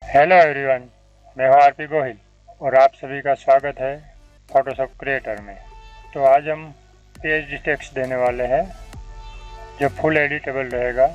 Hello everyone, मैं हूं RP Gohil और आप सभी का स्वागत है फोटोशॉप क्रिएटर में। तो आज हम पीएचडी टेक्स्ट देने वाले हैं जो फुल एडिटेबल रहेगा।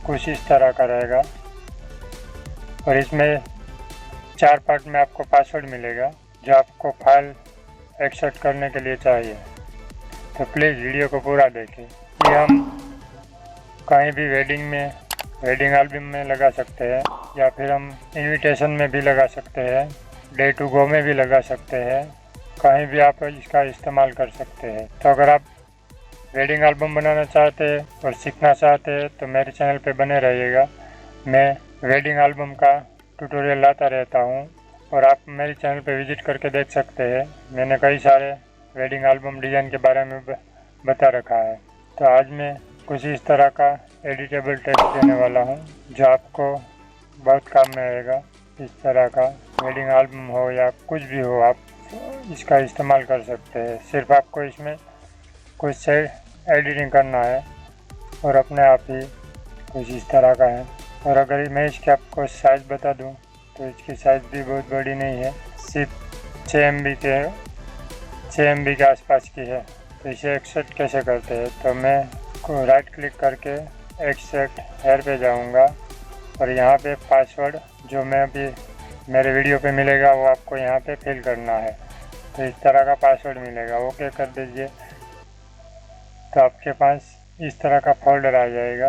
कुछ इस तरह का रहेगा और इसमें 4 पार्ट में आपको पासवर्ड मिलेगा जो आपको फाइल एक्सट्रैक्ट करने के लिए चाहिए। तो प्लीज़ वीडियो को पूरा देखें। ये हम कहीं भी वेडिंग एल्बम में लगा सकते हैं या फिर हम इनविटेशन में भी लगा सकते हैं, डे टू गो में भी लगा सकते हैं, कहीं भी आप इसका इस्तेमाल कर सकते हैं। तो अगर आप वेडिंग एल्बम बनाना चाहते हैं और सीखना चाहते हैं तो मेरे चैनल पे बने रहिएगा। मैं वेडिंग एल्बम का ट्यूटोरियल लाता रहता हूँ और आप मेरे चैनल पे विजिट करके देख सकते हैं। मैंने कई सारे वेडिंग एल्बम डिज़ाइन के बारे में बता रखा है। तो आज मैं कुछ इस तरह का एडिटेबल टेक्स्ट देने वाला हूँ जो आपको बहुत काम में आएगा। इस तरह का वेडिंग एल्बम हो या कुछ भी हो, आप इसका इस्तेमाल कर सकते हैं। सिर्फ आपको इसमें कुछ से एडिटिंग करना है और अपने आप ही कुछ इस तरह का है। और अगर मैं इसके आपको साइज़ बता दूं तो इसकी साइज़ भी बहुत बड़ी नहीं है, सिर्फ 6 MB के आसपास की है। तो इसे एक्सट्रैक्ट कैसे करते हैं, तो मैं को राइट क्लिक करके एक्सट्रैक्ट हेयर पे जाऊंगा और यहाँ पे पासवर्ड जो मैं अभी मेरे वीडियो पे मिलेगा वो आपको यहाँ पे फिल करना है। तो इस तरह का पासवर्ड मिलेगा, ओके कर दीजिए। तो आपके पास इस तरह का फोल्डर आ जाएगा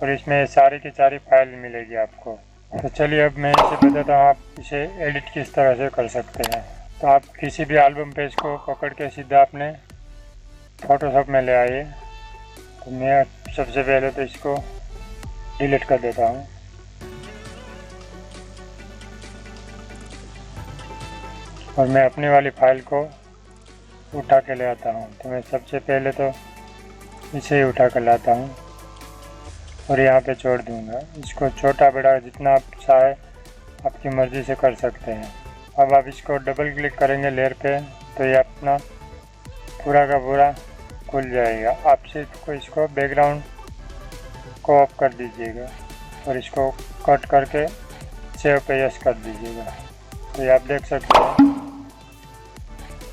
और इसमें सारी की सारी फाइल मिलेगी आपको। तो चलिए अब मैं इसे बताता हूँ आप इसे एडिट किस तरह से कर सकते हैं। तो आप किसी भी एल्बम पेज को पकड़ के सीधा अपने फोटोशॉप में ले आइए। तो मैं सबसे पहले तो इसको डिलीट कर देता हूँ और मैं अपनी वाली फाइल को उठा के ले आता हूँ। तो मैं सबसे पहले तो इसे ही उठा कर लाता हूँ और यहाँ पे छोड़ दूँगा। इसको छोटा बड़ा जितना आप चाहे आपकी मर्ज़ी से कर सकते हैं। अब आप इसको डबल क्लिक करेंगे लेयर पे तो ये अपना पूरा का पूरा खुल जाएगा। आप सिर्फ इसको बैकग्राउंड को ऑफ कर दीजिएगा और इसको कट करके सेव पे यस कर दीजिएगा। तो ये आप देख सकते हैं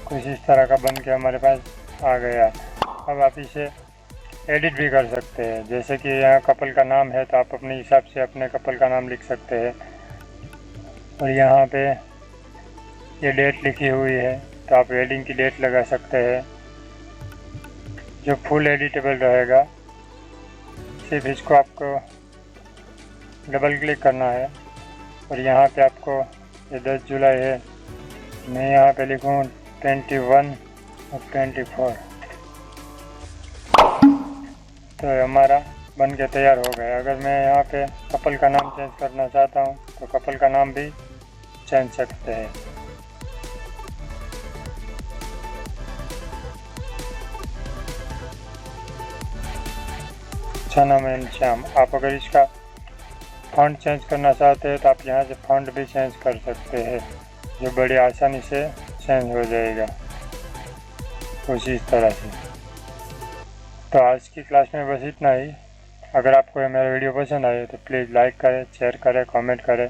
कुछ इस तरह का बन के हमारे पास आ गया। अब आप इसे एडिट भी कर सकते हैं, जैसे कि यहाँ कपल का नाम है तो आप अपने हिसाब से अपने कपल का नाम लिख सकते हैं और यहाँ पे ये डेट लिखी हुई है तो आप वेडिंग की डेट लगा सकते हैं। जो फुल एडिटेबल रहेगा, सिर्फ इसको आपको डबल क्लिक करना है और यहाँ पे आपको ये 10 जुलाई है, मैं यहाँ पे लिखूँ 21 और 24। तो हमारा बन के तैयार हो गया। अगर मैं यहाँ पे कपल का नाम चेंज करना चाहता हूँ तो कपल का नाम भी चेंज सकते हैं। अच्छा नाम है श्याम। आप अगर इसका फॉन्ट चेंज करना चाहते हैं तो आप यहाँ से फॉन्ट भी चेंज कर सकते हैं, जो बड़ी आसानी से चेंज हो जाएगा कुछ इस तरह से। तो आज की क्लास में बस इतना ही। अगर आपको मेरा वीडियो पसंद आए तो प्लीज़ लाइक करें, शेयर करें, कमेंट करें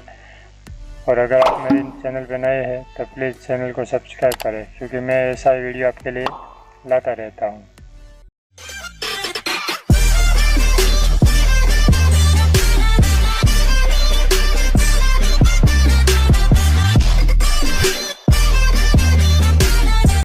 और अगर आप मेरे चैनल पर नए हैं तो प्लीज़ चैनल को सब्सक्राइब करें, क्योंकि मैं ऐसा वीडियो आपके लिए लाता रहता हूँ।